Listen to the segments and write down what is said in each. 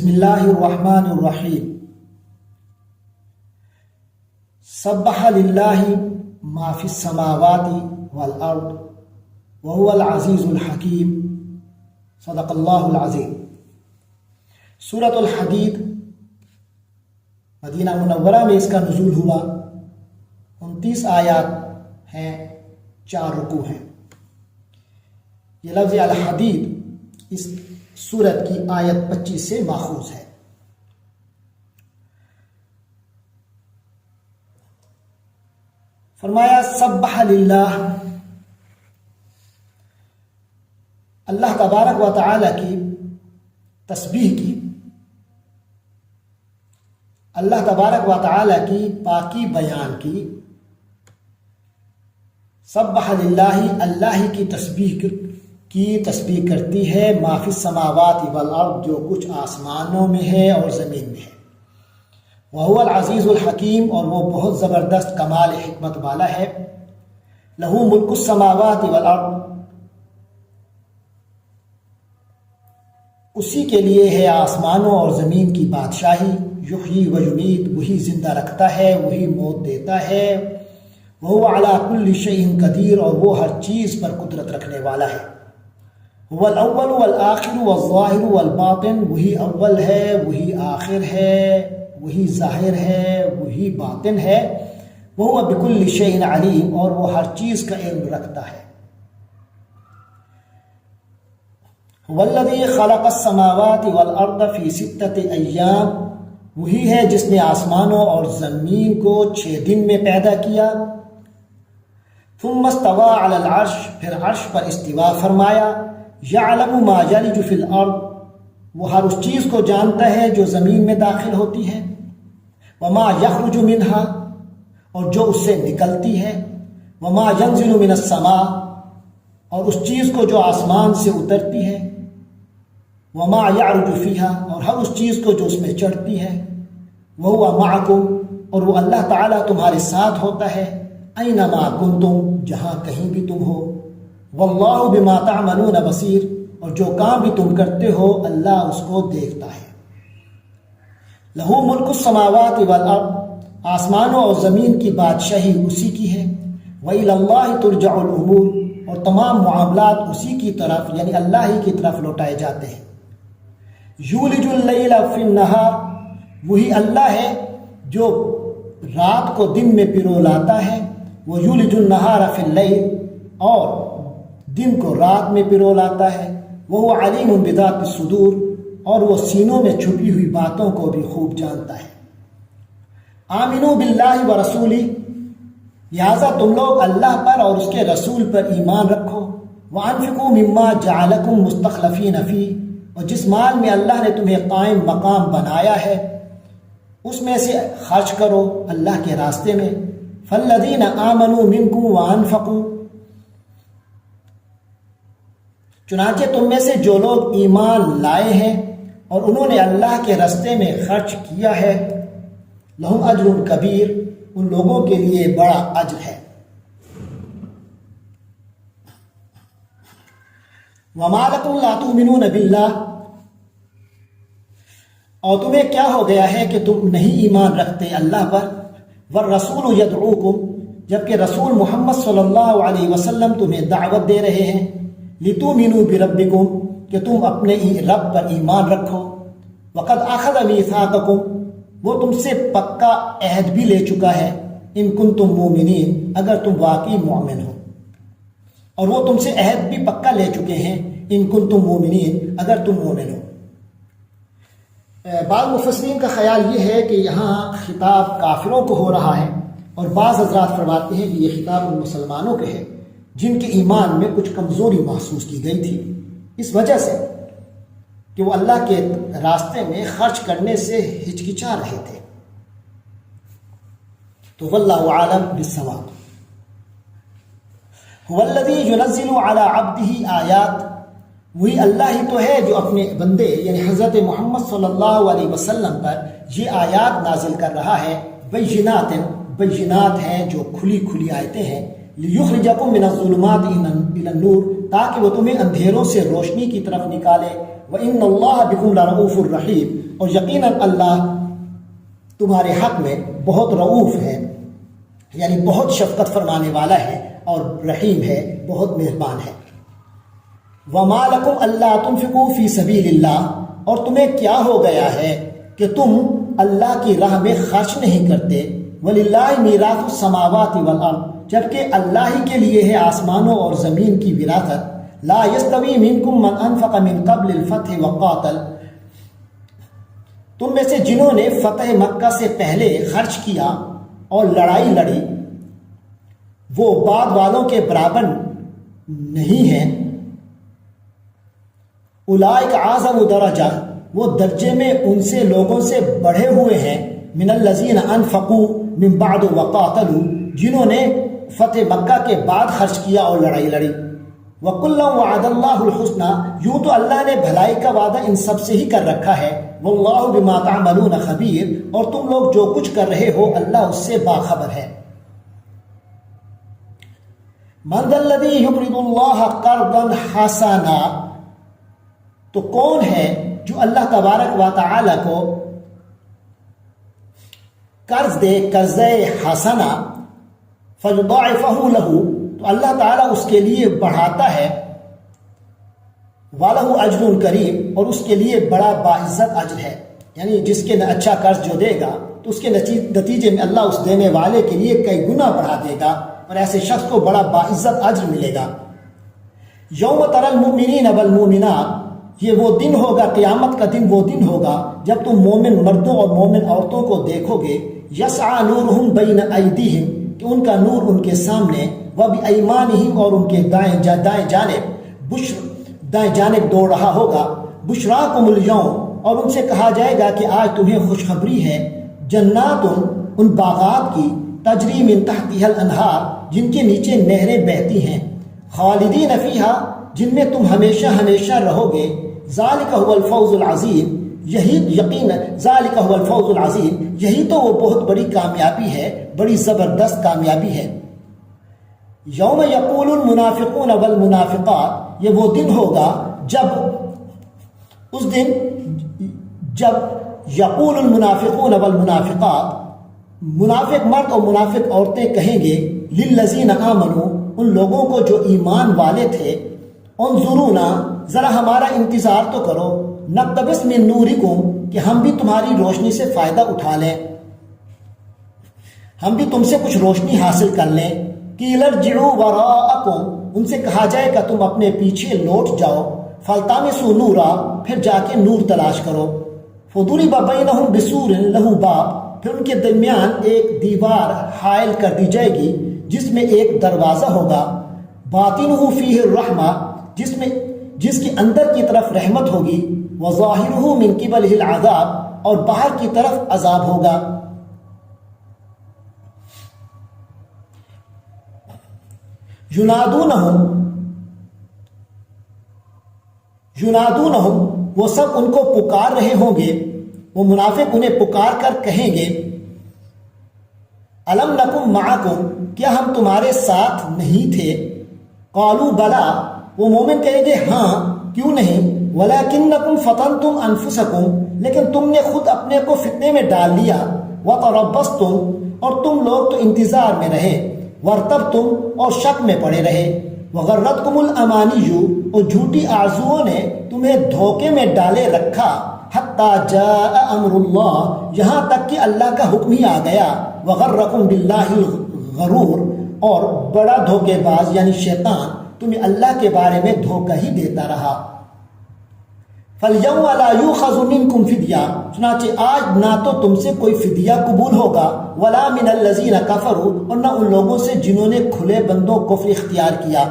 بسم اللہ الرحمن الرحیم سبح للہ ما فی السماوات والارض وهو العزیز الحکیم صدق اللہ العظیم۔ سورۃ الحدید مدینہ منورہ میں اس کا نزول ہوا۔ 29 آیات ہیں، 4 رکوع ہیں۔ یہ لفظ الحدید اس سورت کی آیت 25 سے ماخوذ ہے۔ فرمایا سبح للہ، اللہ تبارک و تعالی کی تسبیح کی، اللہ تبارک و تعالی کی پاکی بیان کی۔ سبح للہ، اللہ کی تسبیح کرتی ہے ما فی السماوات والارض، جو کچھ آسمانوں میں ہے اور زمین میں ہے۔ وہو العزیز الحکیم، اور وہ بہت زبردست کمال حکمت والا ہے۔ لہو ملک السماوات والارض، اسی کے لیے ہے آسمانوں اور زمین کی بادشاہی۔ یحیی و یمیت، وہی زندہ رکھتا ہے، وہی موت دیتا ہے۔ وہو علی کل شیء قدیر، اور وہ ہر چیز پر قدرت رکھنے والا ہے۔ هو الاول والآخر والظاہر والباطن، وہی اول ہے، وہی آخر ہے، وہی ظاہر ہے، وہی باطن ہے۔ وہو بکل شیء علیم، اور وہ ہر چیز کا علم رکھتا ہے۔ هو الذی خلق السماوات والارض فی 6 ایام، وہی ہے جس نے آسمانوں اور زمین کو 6 دن میں پیدا کیا۔ ثم استوى علی العرش، پھر عرش پر استوا فرمایا۔ یعلم ما یلج فی الارض، وہ ہر اس چیز کو جانتا ہے جو زمین میں داخل ہوتی ہے۔ وما یخرج منہا، اور جو اس سے نکلتی ہے۔ وما ینزل من السماء، اور اس چیز کو جو آسمان سے اترتی ہے۔ وما یعرج فیہا، اور ہر اس چیز کو جو اس میں چڑھتی ہے۔ وہو معکم، اور وہ اللہ تعالیٰ تمہارے ساتھ ہوتا ہے۔ اینما کنتم، جہاں کہیں بھی تم ہو۔ واللہ بما تعملون بصیر، اور جو کام بھی تم کرتے ہو اللہ اس کو دیکھتا ہے۔ لہو ملک السماوات والارض، آسمانوں اور زمین کی بادشاہی اسی کی ہے۔ وإلی اللہ ترجع الامور، اور تمام معاملات اسی کی طرف یعنی اللہ ہی کی طرف لوٹائے جاتے ہیں۔ یولج اللیل فی النہار، وہی اللہ ہے جو رات کو دن میں پرو لاتا ہے۔ وہ یولج النہار فی اللیل، اور دن کو رات میں پرو لاتا ہے۔ وہ علیم بذات الصدور، اور وہ سینوں میں چھپی ہوئی باتوں کو بھی خوب جانتا ہے۔ آمنو باللہ و رسولہ، لہٰذا تم لوگ اللہ پر اور اس کے رسول پر ایمان رکھو۔ وانفقوا مما جعلکم مستخلفین فیہ، اور جس مال میں اللہ نے تمہیں قائم مقام بنایا ہے اس میں سے خرچ کرو اللہ کے راستے میں۔ فالذین آمنوا منکم وانفقوا، چنانچہ تم میں سے جو لوگ ایمان لائے ہیں اور انہوں نے اللہ کے راستے میں خرچ کیا ہے، لہم اجر کبیر، ان لوگوں کے لیے بڑا اجر ہے۔ وما لکم لا تؤمنون باللہ، اور تمہیں کیا ہو گیا ہے کہ تم نہیں ایمان رکھتے اللہ پر۔ والرسول یدعوکم، جبکہ رسول محمد صلی اللہ علیہ وسلم تمہیں دعوت دے رہے ہیں۔ لتؤمنوا بربکم، کہ تم اپنے رب پر ایمان رکھو۔ وقد اخذ میثاقکم، وہ تم سے پکا عہد بھی لے چکا ہے۔ ان کنتم مومنین، اگر تم واقعی مومن ہو، اور وہ تم سے عہد بھی پکا لے چکے ہیں۔ ان کنتم مومنین، اگر تم مومن ہو۔ بعض مفسرین کا خیال یہ ہے کہ یہاں خطاب کافروں کو ہو رہا ہے، اور بعض حضرات فرماتے ہیں کہ یہ خطاب ان مسلمانوں کے ہے جن کے ایمان میں کچھ کمزوری محسوس کی گئی تھی، اس وجہ سے کہ وہ اللہ کے راستے میں خرچ کرنے سے ہچکچا رہے تھے۔ تو واللہ عالم بالصواب۔ هو الذی ینزل علی عبدہ آیات، وہی اللہ ہی تو ہے جو اپنے بندے یعنی حضرت محمد صلی اللہ علیہ وسلم پر یہ آیات نازل کر رہا ہے۔ بینات ہیں جو کھلی کھلی آیتیں ہیں۔ لِيُخْرِجَكُم مِّنَ الظُّلُمَاتِ إِلَى النُّورِ، تاکہ وہ تمہیں اندھیروں سے روشنی کی طرف نکالے. وَإِنَّ اللَّهَ بِكُمْ لَرَءُوفٌ رَحِيمٌ، اور یقیناً اللہ تمہارے حق میں بہت رؤوف ہے، یعنی بہت شفقت فرمانے والا ہے، اور رحیم ہے، بہت مہربان ہے. وَمَا لَكُمْ أَلَّا تُنْفِقُوا فِي سَبِيلِ اللَّهِ، اور تمہیں کیا ہو گیا ہے کہ تم اللہ کی راہ میں خرچ نہیں کرتے. وَلِلَّهِ مِيرَاثُ السَّمَاوَاتِ وَالْأَرْضِ، جبکہ اللہ ہی کے لیے ہے آسمانوں اور زمین کی وراثت. لَا يَسْتَوِي مِنْكُمْ مَنْ أَنْفَقَ مِنْ قَبْلِ الْفَتْحِ وَقَاتَلَ، تم میں سے جنہوں نے فتح مکہ سے پہلے خرچ کیا اور لڑائی لڑی، وہ بعد والوں کے برابر نہیں ہیں. اولئک اعظم درجہ، وہ درجے میں ان سے لوگوں سے بڑھے ہوئے ہیں. من الذین انفقوا من بعد وقاتلوا، جنہوں نے فتح مکہ کے بعد خرچ کیا اور لڑائی لڑی. وَكُلًّا وَعَدَ اللَّهُ الْحُسْنَى، یوں تو اللہ نے بھلائی کا وعدہ ان سب سے ہی کر رکھا ہے. وَاللَّهُ بِمَا تَعْمَلُونَ خَبِيرٌ، اور تم لوگ جو کچھ کر رہے ہو اللہ اس سے باخبر ہے. مَنْ ذَا الَّذِي يُقْرِضُ اللَّهَ قَرْضًا حَسَنًا، تو کون ہے جو اللہ تبارک و تعالی کو قرض دے، قرض حسنہ. فَيُضَاعِفَهُ لَهُ، تو اللہ تعالیٰ اس کے لیے بڑھاتا ہے. وَلَهُ أَجْرٌ كَرِيمٌ، اور اس کے لیے بڑا باعزت اجر ہے. یعنی جس کے اچھا قرض جو دے گا تو اس کے نتیجے میں اللہ اس دینے والے کے لیے کئی گنا بڑھا دے گا، اور ایسے شخص کو بڑا باعزت اجر ملے گا. یوم تری المؤمنین والمؤمنات، یہ وہ دن ہوگا، قیامت کا دن وہ دن ہوگا جب تم مومن مردوں اور مومن عورتوں کو دیکھو گے. یسعی نورہم بین ایدیہم، کہ ان کا نور ان کے سامنے، وبایمانہم، اور ان کے دائیں جانب دوڑ رہا ہوگا. بشراکم الیوم، اور ان سے کہا جائے گا کہ آج تمہیں خوشخبری ہے. جنات، ان باغات کی، تجری من تحتها الانہار، جن کے نیچے نہریں بہتی ہیں. خالدین فیہا، جن میں تم ہمیشہ ہمیشہ رہو گے. ذالک هو الفوز العظیم، یہی یقین، ذالک هو الفوز العظیم، یہی تو وہ بہت بڑی کامیابی ہے، بڑی زبردست کامیابی ہے. یوم یقول المنافقون والمنافقات، یہ وہ دن ہوگا جب، اس دن جب یقول المنافقون والمنافقات، منافق مرد اور منافق عورتیں کہیں گے، للذین آمنوا، ان لوگوں کو جو ایمان والے تھے، انظرونا، ذرا ہمارا انتظار تو کرو، نقتبس من نورکم، کہ ہم بھی تمہاری روشنی سے فائدہ اٹھا لیں، ہم بھی تم سے کچھ روشنی حاصل کر لیں. قیل ارجعوا وراءکم، ان سے کہا جائے کہ تم اپنے پیچھے لوٹ جاؤ. فالتمسوا نورا، پھر جا کے نور تلاش کرو. فضرب بینہم بسور لہ باب، پھر ان کے درمیان ایک دیوار حائل کر دی جائے گی جس میں ایک دروازہ ہوگا. باطنہ فیہ الرحمہ، جس کے اندر کی طرف رحمت ہوگی. وظاہرہ من قبلہ العذاب، اور باہر کی طرف عذاب ہوگا. ینادونہم، وہ سب ان کو پکار رہے ہوں گے، وہ منافق انہیں پکار کر کہیں گے، الم نکم معکم، کیا ہم تمہارے ساتھ نہیں تھے؟ قالوا بلا، وہ مومن کہیں گے ہاں، کیوں نہیں؟ ولیکنکم فتنتم انفسکم، لیکن تم نے خود اپنے کو فتنے میں ڈال لیا. وتربصتم، اور تم لوگ تو انتظار میں رہے. وارتبتم، اور شک میں پڑے رہے. وغرتکم الامانی، اور جھوٹی آرزوؤں نے تمہیں دھوکے میں ڈالے رکھا. حتی جاء امر اللہ، یہاں تک کہ اللہ کا حکم ہی آ گیا. وغرکم باللہ الغرور، اور بڑا دھوکے باز یعنی شیطان تمہیں اللہ کے بارے میں دھوکہ ہی دیتا رہا. فَالْيَوْمَ لَا يُؤْخَذُ مِنْكُمْ فِدْيَةٌ، چنانچہ آج نہ تو تم سے کوئی فدیہ قبول ہوگا. وَلَا مِنَ الَّذِينَ كَفَرُوا، اور نہ ان لوگوں سے جنہوں نے کھلے بندوں کفر اختیار کیا.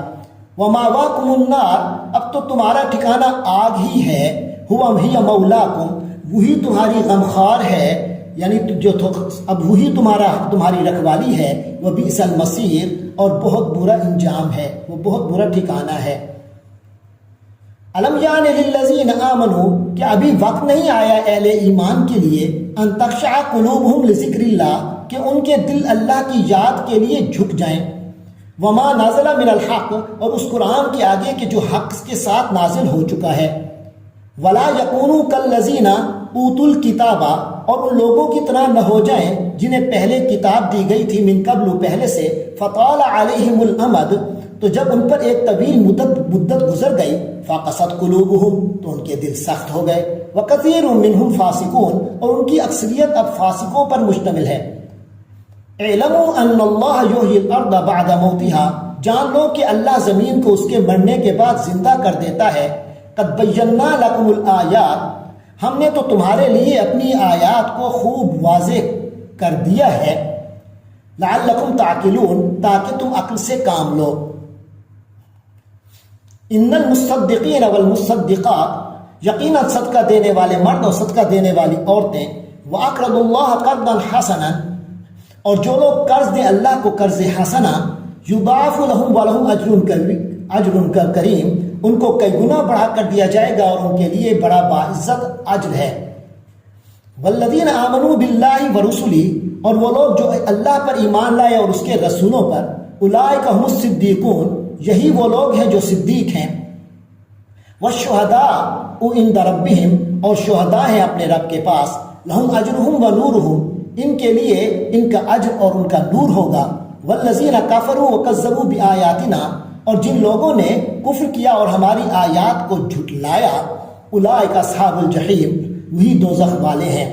وَمَأْوَاكُمُ النَّارُ، اب تو تمہارا ٹھکانہ آگ ہی ہے. هِيَ مَوْلَاكُمْ، وہی تمہاری غمخوار ہے، یعنی جو اب وہی تمہاری رکھوالی ہے. وَبِئْسَ الْمَصِيرُ، اور بہت برا انجام ہے، وہ بہت برا ٹھکانہ ہے. الم یعن للذین آمنوا، کہ ابھی وقت نہیں آیا اہل ایمان کے لیے، ان تخشع قلوبہم لذکر اللہ، کہ ان کے دل اللہ کی یاد کے لیے جھک جائیں. وما نازل من الحق، اور اس قرآن کے آگے کہ جو حق کے ساتھ نازل ہو چکا ہے، ولا یکونوا کالذین اوتوا الکتاب، اور ان لوگوں کی طرح نہ ہو جائیں جنہیں پہلے کتاب دی گئی تھی، من قبل پہلے سے، فطال علیہم الامد، تو جب ان پر ایک طویل مدت گزر گئی، فقست قلوبہم، تو ان کے دل سخت ہو گئے، وکثیر منہم فاسقون، اور ان کی اکثریت اب فاسقوں پر مشتمل ہے۔ اعلموا ان اللہ یحیی الارض بعد موتها، جان لو کہ اللہ زمین کو اس کے مرنے کے بعد زندہ کر دیتا ہے۔ قد بینا لکم الآیات، ہم نے تو تمہارے لیے اپنی آیات کو خوب واضح کر دیا ہے، لعلکم تعقلون، تاکہ تم عقل سے کام لو۔ ان المصدقین والمصدقات، یقینا صدقہ دینے والے مرد اور صدقہ دینے والی عورتیں، وَأَقْرَضُوا اللَّهَ قَرْضًا حَسَنًا، اور جو لوگ قرض دیں اللہ کو قرض حسنہ، یضاعف لہم ولہم اجر کریم، ان کو کئی گنا بڑھا کر دیا جائے گا اور ان کے لیے بڑا باعزت اجر ہے۔ والذین آمنوا باللہ ورسلہ، اور وہ لوگ جو اللہ پر ایمان لائے اور اس کے رسولوں پر، اولئک هم الصدیقون، یہی وہ لوگ ہیں جو صدیق ہیں۔ والشہداء عند ربہم، اور شہداء ہیں اپنے رب کے پاس، لہم اجرہم ونورہم، ان کے لیے ان کا اجر اور ان کا نور ہوگا۔ والذین کفروا وکذبوا بآیاتنا، اور جن لوگوں نے کفر کیا اور ہماری آیات کو جھٹلایا، اولئک اصحاب الجحیم، وہی دوزخ والے ہیں۔